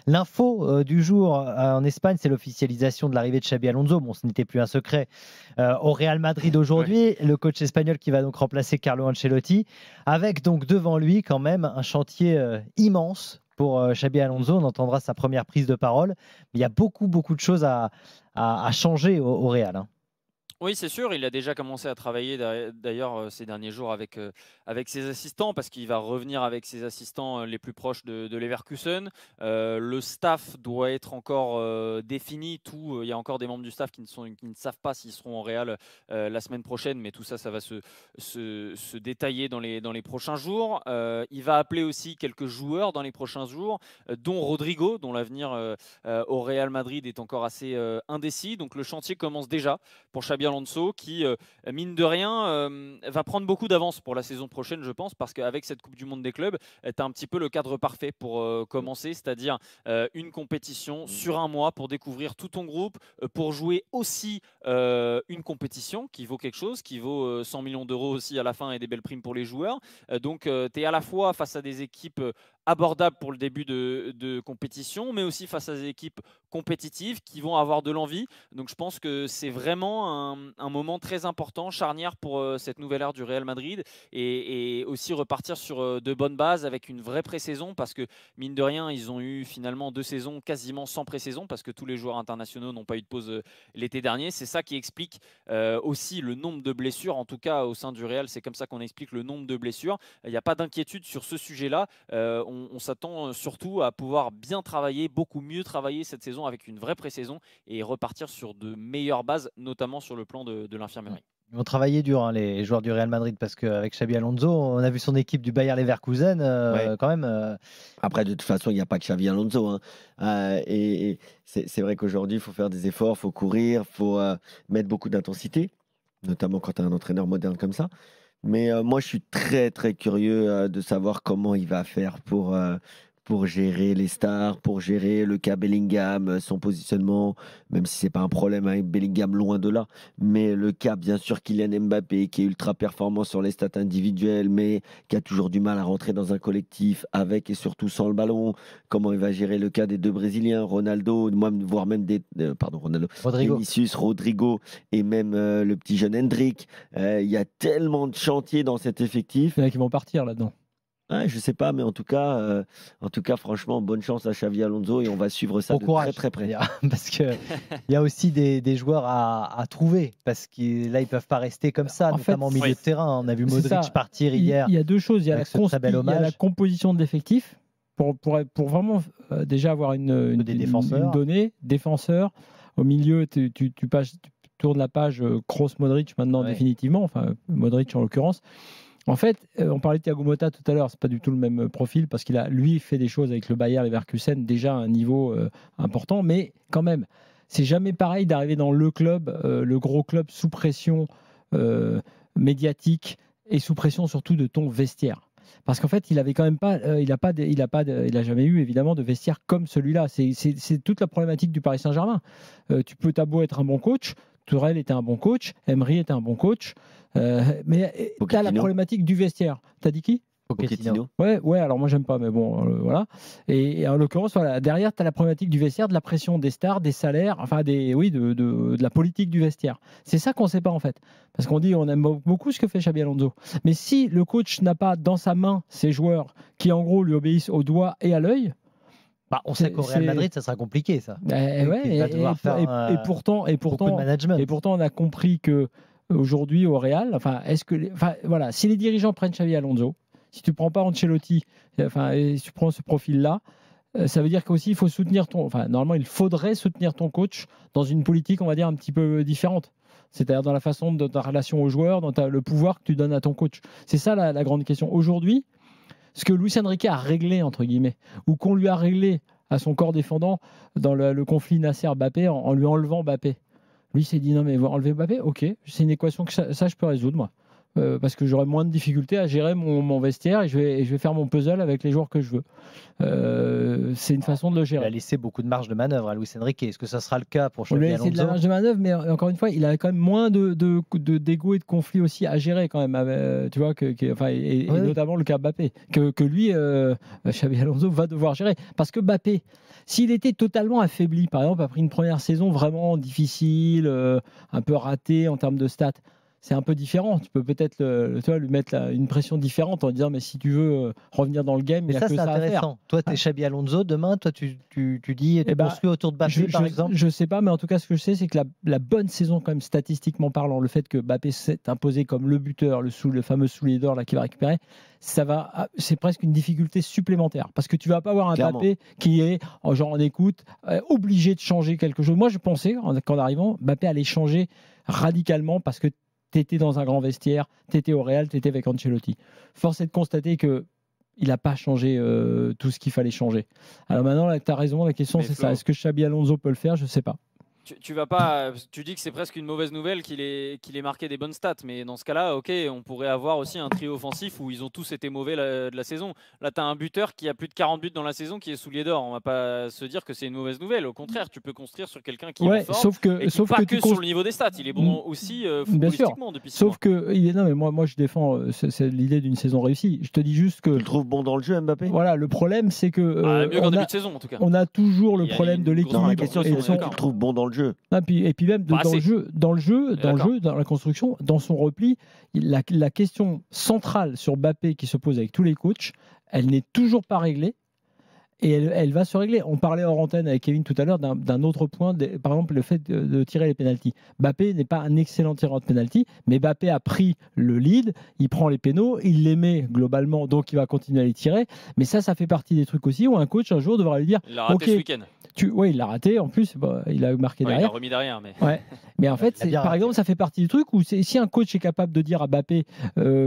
L'info du jour en Espagne, c'est l'officialisation de l'arrivée de Xabi Alonso. Bon, ce n'était plus un secret au Real Madrid aujourd'hui. Le coach espagnol qui va donc remplacer Carlo Ancelotti, avec donc devant lui quand même un chantier immense pour Xabi Alonso. On entendra sa première prise de parole. Mais il y a beaucoup de choses à changer au Real. Hein. Oui, c'est sûr, il a déjà commencé à travailler d'ailleurs ces derniers jours avec ses assistants parce qu'il va revenir avec ses assistants les plus proches de Leverkusen. Le staff doit être encore défini. Il y a encore des membres du staff qui ne savent pas s'ils seront au Real la semaine prochaine, mais tout ça, ça va se détailler dans les prochains jours. Il va appeler aussi quelques joueurs dans les prochains jours, dont Rodrigo, dont l'avenir au Real Madrid est encore assez indécis. Donc le chantier commence déjà pour Xabi Alonso qui, mine de rien, va prendre beaucoup d'avance pour la saison prochaine, je pense, parce qu'avec cette Coupe du Monde des clubs, tu as un petit peu le cadre parfait pour commencer, c'est-à-dire une compétition sur un mois pour découvrir tout ton groupe, pour jouer aussi une compétition qui vaut quelque chose, qui vaut 100 millions d'euros aussi à la fin et des belles primes pour les joueurs. Donc, tu es à la fois face à des équipes abordables pour le début de compétition, mais aussi face à des équipes compétitives qui vont avoir de l'envie. Donc je pense que c'est vraiment un moment très important, charnière pour cette nouvelle ère du Real Madrid et aussi repartir sur de bonnes bases avec une vraie pré-saison parce que mine de rien, ils ont eu finalement 2 saisons quasiment sans pré-saison parce que tous les joueurs internationaux n'ont pas eu de pause l'été dernier. C'est ça qui explique aussi le nombre de blessures, en tout cas au sein du Real, c'est comme ça qu'on explique le nombre de blessures. Il n'y a pas d'inquiétude sur ce sujet-là. On s'attend surtout à pouvoir bien travailler, beaucoup mieux travailler cette saison avec une vraie pré-saison et repartir sur de meilleures bases, notamment sur le plan de l'infirmerie. Ils vont travailler dur, hein, les joueurs du Real Madrid, parce qu'avec Xabi Alonso, on a vu son équipe du Bayer Leverkusen, Ouais. quand même. Après, de toute façon, il n'y a pas que Xavi Alonso. Hein. Et c'est vrai qu'aujourd'hui, il faut faire des efforts, il faut courir, il faut mettre beaucoup d'intensité, notamment quand tu as un entraîneur moderne comme ça. Mais moi, je suis très, très curieux de savoir comment il va faire pour gérer les stars, pour gérer le cas Bellingham, son positionnement, même si c'est pas un problème avec Bellingham, loin de là. Mais le cas, bien sûr, Kylian Mbappé, qui est ultra performant sur les stats individuelles, mais qui a toujours du mal à rentrer dans un collectif avec et surtout sans le ballon. Comment il va gérer le cas des 2 Brésiliens, Ronaldo, voire même Ronaldo, Rodrigo. Vinicius, Rodrigo et même le petit jeune Hendrick. Il y a tellement de chantiers dans cet effectif. Il y en a qui vont partir là-dedans. Ouais, je sais pas, mais en tout cas, franchement, bonne chance à Xavi Alonso et on va suivre ça Bon de courage, très très près. parce qu'il y a aussi des joueurs à trouver, parce que là, ils ne peuvent pas rester comme ça, notamment au milieu de terrain. On a vu Modric partir hier. Il y a 2 choses. Il y a la composition de l'effectif pour vraiment déjà avoir une donnée, défenseur. Au milieu, tu tournes la page Kroos Modric maintenant définitivement, enfin Modric en l'occurrence. En fait, on parlait de Thiago Motta tout à l'heure, c'est pas du tout le même profil parce qu'il a lui fait des choses avec le Bayer Leverkusen déjà à un niveau important, mais quand même, c'est jamais pareil d'arriver dans le club, le gros club sous pression médiatique et sous pression surtout de ton vestiaire. Parce qu'en fait, il avait quand même pas, il a jamais eu évidemment de vestiaire comme celui-là. C'est toute la problématique du Paris Saint-Germain. T'as beau être un bon coach, Tourelle était un bon coach, Emery était un bon coach, mais tu as la problématique du vestiaire. T'as dit qui? Pochettino. Ouais, alors moi j'aime pas, mais bon, voilà. Et en l'occurrence, voilà, derrière, tu as la problématique du vestiaire, de la pression des stars, des salaires, enfin, de la politique du vestiaire. C'est ça qu'on ne sait pas en fait. Parce qu'on dit, on aime beaucoup ce que fait Xabi Alonso. Mais si le coach n'a pas dans sa main ses joueurs qui en gros lui obéissent au doigt et à l'œil, on sait qu'au Real Madrid, ça sera compliqué, ça. Et pourtant, on a compris que aujourd'hui au Real, voilà, si les dirigeants prennent Xabi Alonso, si tu ne prends pas Ancelotti, et si tu prends ce profil-là, ça veut dire qu'aussi il faut soutenir normalement il faudrait soutenir ton coach dans une politique, on va dire, un petit peu différente. C'est-à-dire dans la façon de ta relation aux joueurs, dans le pouvoir que tu donnes à ton coach. C'est ça la grande question. Aujourd'hui, ce que Luis Enrique a réglé, entre guillemets, ou qu'on lui a réglé à son corps défendant dans le conflit Nasser-Mbappé en lui enlevant Mbappé. Lui s'est dit non mais enlever Mbappé, ok, c'est une équation que ça je peux résoudre moi. parce que j'aurai moins de difficultés à gérer mon vestiaire et je vais faire mon puzzle avec les joueurs que je veux. C'est une façon de le gérer. Il a laissé beaucoup de marge de manœuvre à Luis Enrique. Est-ce que ça sera le cas pour Xabi Alonso? Il a laissé de la marge de manœuvre, mais encore une fois, il a quand même moins d'ego et de conflits aussi à gérer quand même. Tu vois, et notamment le cas Mbappé, que lui, Xabi Alonso va devoir gérer. Parce que Mbappé, s'il était totalement affaibli, par exemple, après une première saison vraiment difficile, un peu ratée en termes de stats, c'est un peu différent. Tu peux peut-être lui mettre une pression différente en disant mais si tu veux revenir dans le game, mais il y a ça, que c'est ça intéressant. à faire. Toi, tu es Xabi Alonso. Demain, toi, tu dis tu construis autour de Mbappé, par exemple. Je sais pas, mais en tout cas, ce que je sais, c'est que la bonne saison, quand même, statistiquement parlant, le fait que Mbappé s'est imposé comme le buteur, le fameux soulier d'or là qui va récupérer, c'est presque une difficulté supplémentaire parce que tu vas pas avoir un Mbappé qui est genre en écoute obligé de changer quelque chose. Moi, je pensais qu'en arrivant, Mbappé allait changer radicalement parce que tu étais dans un grand vestiaire, tu étais au Real, tu étais avec Ancelotti. Force est de constater que il n'a pas changé tout ce qu'il fallait changer. Alors maintenant, tu as raison, la question c'est ça. Est-ce que Xabi Alonso peut le faire? Je ne sais pas. Tu vas pas. Tu dis que c'est presque une mauvaise nouvelle qu'il ait marqué des bonnes stats, mais dans ce cas-là, ok, on pourrait avoir aussi un trio offensif où ils ont tous été mauvais de la saison. Là, tu as un buteur qui a plus de 40 buts dans la saison qui est soulier d'or. On va pas se dire que c'est une mauvaise nouvelle. Au contraire, tu peux construire sur quelqu'un qui est en forme, pas que sur le niveau des stats. Il est bon aussi footballistiquement depuis 6 mois. Sauf que non, mais moi je défends c'est l'idée d'une saison réussie. Je te dis juste que. Tu le trouves bon dans le jeu, Mbappé? Voilà, le problème c'est que. Mieux qu'en début de saison en tout cas. On a toujours le problème de l'équilibre. La question c'est est-ce que tu le trouves bon dans le jeu? Et puis même dans la construction, dans son repli, la question centrale sur Mbappé qui se pose avec tous les coachs, elle n'est toujours pas réglée. Et elle va se régler. On parlait hors antenne avec Kevin tout à l'heure d'un autre point, par exemple le fait de tirer les pénaltys. Mbappé n'est pas un excellent tireur de pénalty, mais Mbappé a pris le lead, il prend les pénaux, il les met globalement, donc il va continuer à les tirer. Mais ça fait partie des trucs aussi où un coach un jour devra lui dire il l'a raté ce week-end. Oui, il l'a raté. En plus, il a marqué derrière. Il l'a remis derrière. Mais en fait, par exemple, ça fait partie du truc où si un coach est capable de dire à Mbappé,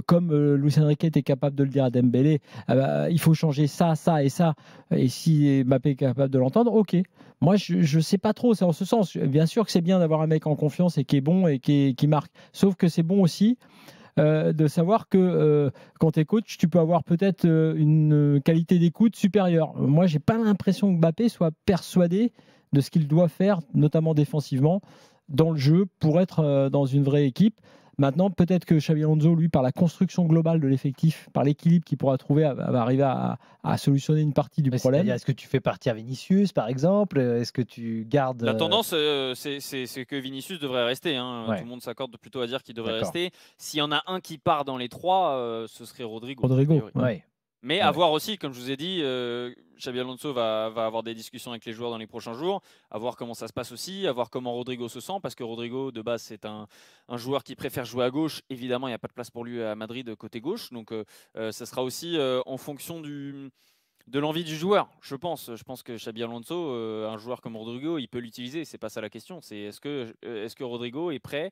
comme Luis Enrique était capable de le dire à Dembélé, il faut changer ça, ça et ça. Et si Mbappé est capable de l'entendre, ok. Moi, je sais pas trop. C'est en ce sens. Bien sûr que c'est bien d'avoir un mec en confiance et qui est bon et qui marque. Sauf que c'est bon aussi. De savoir que quand tu es coach, tu peux avoir peut-être une qualité d'écoute supérieure. Moi, j'ai pas l'impression que Mbappé soit persuadé de ce qu'il doit faire, notamment défensivement, dans le jeu, pour être dans une vraie équipe. Maintenant, peut-être que Xabi Alonso, lui, par la construction globale de l'effectif, par l'équilibre qu'il pourra trouver, va arriver à solutionner une partie du problème. Est-ce que tu fais partir Vinicius, par exemple? Est-ce que tu gardes... La tendance, c'est que Vinicius devrait rester. Ouais. Tout le monde s'accorde plutôt à dire qu'il devrait rester. S'il y en a un qui part dans les trois, ce serait Rodrigo. Ouais. Mais à voir aussi, comme je vous ai dit, Xabi Alonso va avoir des discussions avec les joueurs dans les prochains jours, à voir comment ça se passe aussi, à voir comment Rodrigo se sent, parce que Rodrigo, de base, c'est un joueur qui préfère jouer à gauche. Évidemment, il n'y a pas de place pour lui à Madrid côté gauche, donc ça sera aussi en fonction de l'envie du joueur, je pense. Je pense que Xabi Alonso, un joueur comme Rodrigo, il peut l'utiliser. C'est pas ça la question. C'est est-ce que Rodrigo est prêt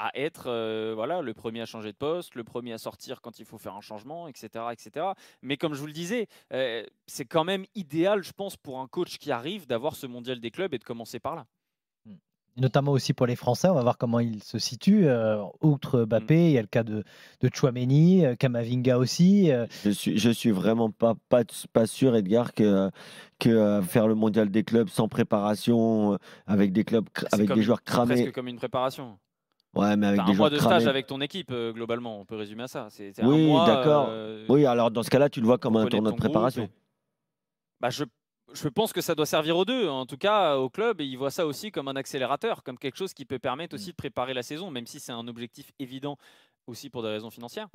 à être le premier à changer de poste, le premier à sortir quand il faut faire un changement, etc. etc. Mais comme je vous le disais, c'est quand même idéal, je pense, pour un coach qui arrive d'avoir ce mondial des clubs et de commencer par là. Notamment aussi pour les Français, on va voir comment ils se situent. Outre Mbappé, il y a le cas de Tchouaméni, Kamavinga aussi. Je suis vraiment pas sûr, Edgar, que faire le mondial des clubs sans préparation, avec des clubs, avec des joueurs cramés. C'est presque comme une préparation. Ouais, mais avec des joueurs cramés. Un mois de stage avec ton équipe, globalement, on peut résumer à ça. C'est oui, un mois, d'accord. Oui, alors dans ce cas-là, tu le vois comme un tournoi de préparation. Je pense que ça doit servir aux deux. En tout cas, au club, ils voient ça aussi comme un accélérateur, comme quelque chose qui peut permettre aussi de préparer la saison, même si c'est un objectif évident aussi pour des raisons financières.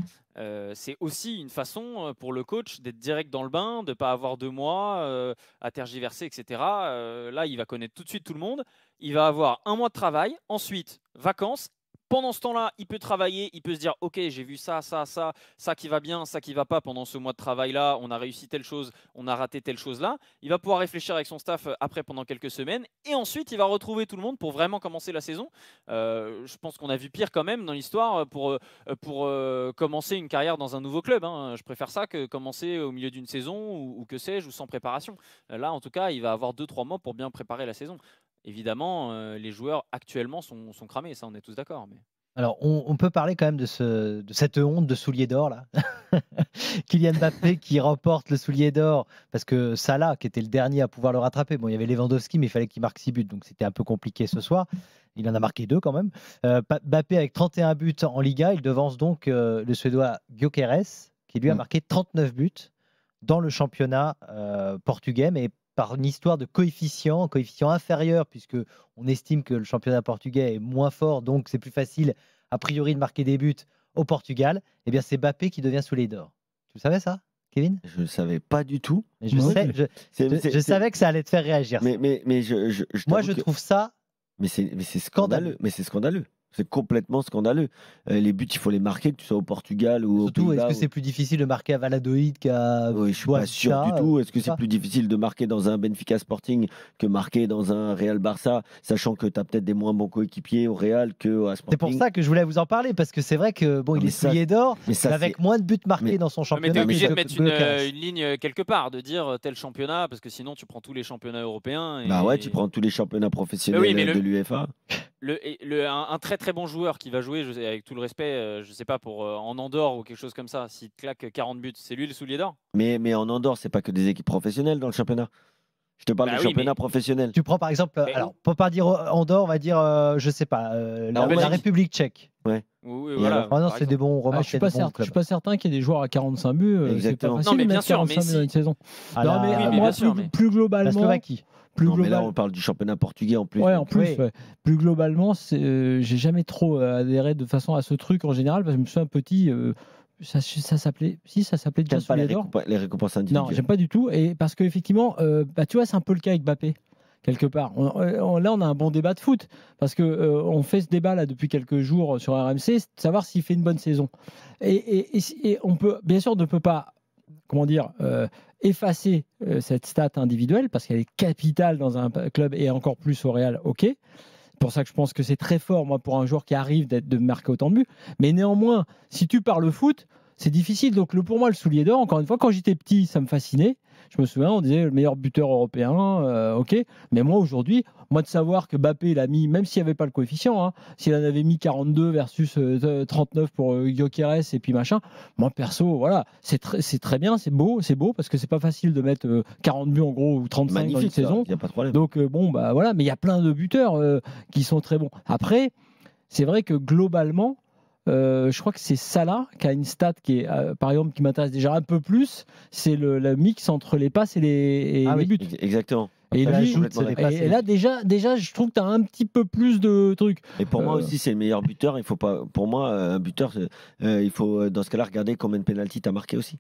C'est aussi une façon pour le coach d'être direct dans le bain, de ne pas avoir 2 mois à tergiverser, etc. Là, il va connaître tout de suite tout le monde. Il va avoir 1 mois de travail, ensuite vacances. Pendant ce temps-là, il peut travailler, il peut se dire « Ok, j'ai vu ça qui va bien, ça qui va pas pendant ce mois de travail-là, on a réussi telle chose, on a raté telle chose-là. » Il va pouvoir réfléchir avec son staff après pendant quelques semaines et ensuite, il va retrouver tout le monde pour vraiment commencer la saison. Je pense qu'on a vu pire quand même dans l'histoire pour commencer une carrière dans un nouveau club. Je préfère ça que commencer au milieu d'une saison ou que sais-je, ou sans préparation. Là, en tout cas, il va avoir 2-3 mois pour bien préparer la saison. Évidemment, les joueurs actuellement sont cramés, ça on est tous d'accord. Mais... Alors, on peut parler quand même de cette honte de soulier d'or là. Kylian Mbappé qui remporte le soulier d'or parce que Salah, qui était le dernier à pouvoir le rattraper, bon, il y avait Lewandowski, mais il fallait qu'il marque 6 buts, donc c'était un peu compliqué ce soir. Il en a marqué 2 quand même. Mbappé avec 31 buts en Liga, il devance donc le Suédois Gyökeres, qui lui a marqué 39 buts dans le championnat portugais, mais par une histoire de coefficient inférieur, puisque on estime que le championnat portugais est moins fort, donc c'est plus facile, a priori, de marquer des buts au Portugal. Eh bien, c'est Mbappé qui devient soulier d'or. Tu le savais, ça, Kevin? Je ne savais pas du tout. Mais je savais que ça allait te faire réagir. Moi, je trouve ça mais c'est scandaleux. Mais c'est scandaleux. C'est complètement scandaleux. Les buts, il faut les marquer, que tu sois au Portugal ou surtout, au Pays-Bas. Est-ce que c'est plus difficile de marquer à Valladolid qu'à... Oui, je ne suis pas sûr du tout. Est-ce que c'est plus difficile de marquer dans un Benfica Sporting que marquer dans un Real Barça, sachant que tu as peut-être des moins bons coéquipiers au Real qu'à Sporting? C'est pour ça que je voulais vous en parler, parce que c'est vrai que bon, il est soulier d'or, mais avec moins de buts marqués dans son championnat. Mais tu es obligé de mettre une ligne quelque part, de dire tel championnat, parce que sinon tu prends tous les championnats européens. Bah ouais, tu prends tous les championnats professionnels de l'UEFA. Un très très bon joueur qui va jouer, avec tout le respect, je sais pas, en Andorre ou quelque chose comme ça, s'il claque 40 buts, c'est lui le soulier d'or? Mais en Andorre, c'est pas que des équipes professionnelles dans le championnat. Je te parle du championnat professionnel. Tu prends par exemple, alors pour pas dire Andorre, on va dire, je sais pas, la République tchèque. Ouais. Oui, voilà. Non, c'est des bons remarques. Je suis pas certain qu'il y ait des joueurs à 45 buts. Exactement. C'est pas facile de mettre 45 buts dans une saison. Non, mais moi, plus globalement. La Slovaquie. Mais là, on parle du championnat portugais en plus. Ouais, en plus. Ouais. Plus globalement, j'ai jamais trop adhéré de façon à ce truc en général, parce que je me souviens petit. Ça s'appelait déjà soulier d'or. Les récompenses individuelles. Non, j'aime pas du tout. Et parce qu'effectivement, tu vois, c'est un peu le cas avec Mbappé. Quelque part. Là, on a un bon débat de foot, parce que on fait ce débat là depuis quelques jours sur RMC, de savoir s'il fait une bonne saison. Et on peut, bien sûr, ne peut pas, comment dire, effacer cette stat individuelle, parce qu'elle est capitale dans un club et encore plus au Real. Ok. C'est pour ça que je pense que c'est très fort, moi, pour un joueur qui arrive de marquer autant de buts. Mais néanmoins, si tu parles foot, c'est difficile. Donc pour moi, le soulier d'or, encore une fois, quand j'étais petit, ça me fascinait. Je me souviens, on disait le meilleur buteur européen, ok. Mais moi, aujourd'hui, de savoir que Mbappé, il a mis, même s'il n'y avait pas le coefficient, s'il en avait mis 42 versus 39 pour Gyökeres et puis machin, moi, perso, voilà, c'est très bien, c'est beau, parce que c'est pas facile de mettre 40 buts en gros ou 35 dans une saison. Y a pas de problème. Donc, voilà, mais il y a plein de buteurs qui sont très bons. Après, c'est vrai que globalement, je crois que c'est Salah qui a une stat qui est, par exemple, qui m'intéresse déjà un peu plus, c'est le mix entre les passes et les buts. Exactement. Et là, déjà, je trouve que tu as un petit peu plus de trucs. Et pour moi aussi, c'est le meilleur buteur. Il faut pas, pour moi, un buteur, il faut dans ce cas-là regarder combien de pénalty tu as marqué aussi.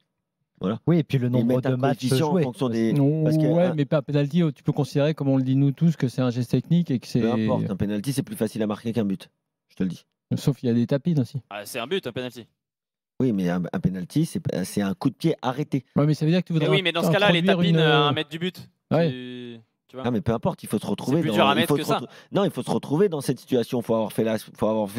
Voilà. Oui, et puis le nombre de matchs joués. En fonction des... mais pas penalty, tu peux considérer, comme on le dit nous tous, que c'est un geste technique et que c'est. Peu importe, un penalty, c'est plus facile à marquer qu'un but. Je te le dis. Sauf qu'il y a des tapines aussi. C'est un but, un penalty. Oui, mais un penalty, c'est un coup de pied arrêté. Ouais, mais ça veut dire que tu voudrais. Oui, mais dans ce cas-là, les tapines à 1 mètre du but. Ouais. Ah, mais peu importe, il faut se retrouver. C'est plus dur à mettre que ça. Non, il faut se retrouver dans cette situation. Il faut avoir fait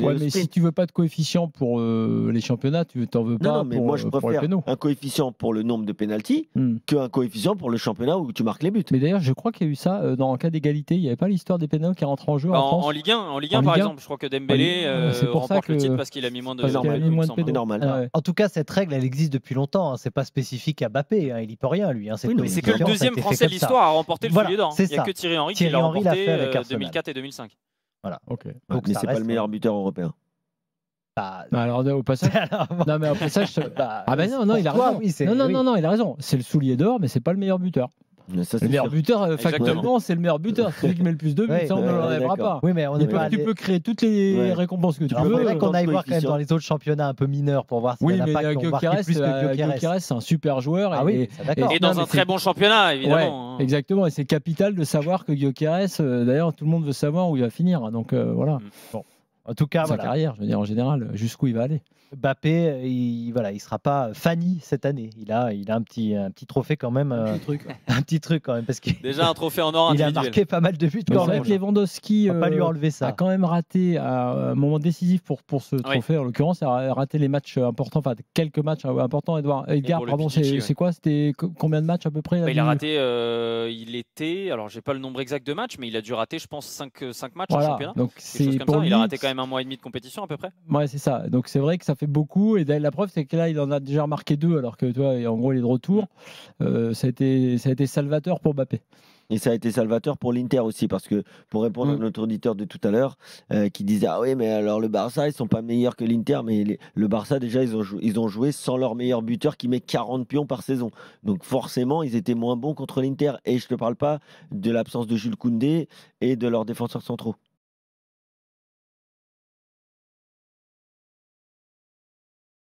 ouais, mais si tu veux pas de coefficient pour les championnats, tu t'en veux pas. Non, mais moi je préfère un coefficient pour le nombre de pénaltys qu'un coefficient pour le championnat où tu marques les buts. Mais d'ailleurs, je crois qu'il y a eu ça dans un cas d'égalité. Il n'y avait pas l'histoire des pénaux qui rentrent en jeu en France. En Ligue 1, par exemple, je crois que Dembélé remporte le titre parce qu'il a mis moins de pénaux. C'est normal. En tout cas, cette règle, elle existe depuis longtemps. C'est pas spécifique à Mbappé. Il n'y peut rien, lui. C'est que le deuxième Français de l'histoire à remporter le soulier d'or. Il n'y a que Thierry Henry qui l'a remporté 2004 et 2005. Voilà. Okay. Donc, mais c'est pas le meilleur buteur européen. Alors au passage, non mais au passage, non, il a raison. Non, il a raison. C'est le soulier d'or, mais c'est pas le meilleur buteur. Ça, le meilleur buteur, factuellement, c'est le meilleur buteur. C'est celui qui met le plus de buts. Ça, on ne l'enlèvera pas. Oui, mais tu peux créer toutes les récompenses que tu veux. Il faudrait qu'on aille voir quand même dans les autres championnats un peu mineurs pour voir si oui, mais Gyökeres, c'est un super joueur. Et dans un très bon championnat, évidemment. Exactement. Et c'est capital de savoir que Gyökeres, d'ailleurs, tout le monde veut savoir où il va finir. Donc voilà. Bon. En tout cas, sa carrière, je veux dire, en général, jusqu'où il va aller. Mbappé, il sera pas Fanny cette année. Il a un petit trophée quand même. Un petit truc quand même. Parce déjà un trophée en or individuel. Il a marqué pas mal de buts quand même. Lewandowski pas lui enlever ça. A quand même raté à un moment décisif pour ce trophée. En l'occurrence, il a raté les matchs importants, enfin quelques matchs importants. Edgar, pardon, c'est quoi? C'était combien de matchs à peu près? Il a raté, alors j'ai pas le nombre exact de matchs, mais il a dû rater, je pense, 5 matchs en championnat. Donc c'est pour lui, il a raté quand même même un mois et demi de compétition à peu près. Ouais, c'est ça. Donc c'est vrai que ça fait beaucoup. Et la preuve, c'est que là, il en a déjà remarqué 2, alors que toi, en gros, il est de retour. Ça a été salvateur pour Mbappé. Et ça a été salvateur pour l'Inter aussi, parce que pour répondre à notre auditeur de tout à l'heure, qui disait ah oui, mais alors le Barça, ils sont pas meilleurs que l'Inter, mais le Barça déjà ils ont joué sans leur meilleur buteur qui met 40 pions par saison. Donc forcément, ils étaient moins bons contre l'Inter. Et je te parle pas de l'absence de Jules Koundé et de leurs défenseurs centraux.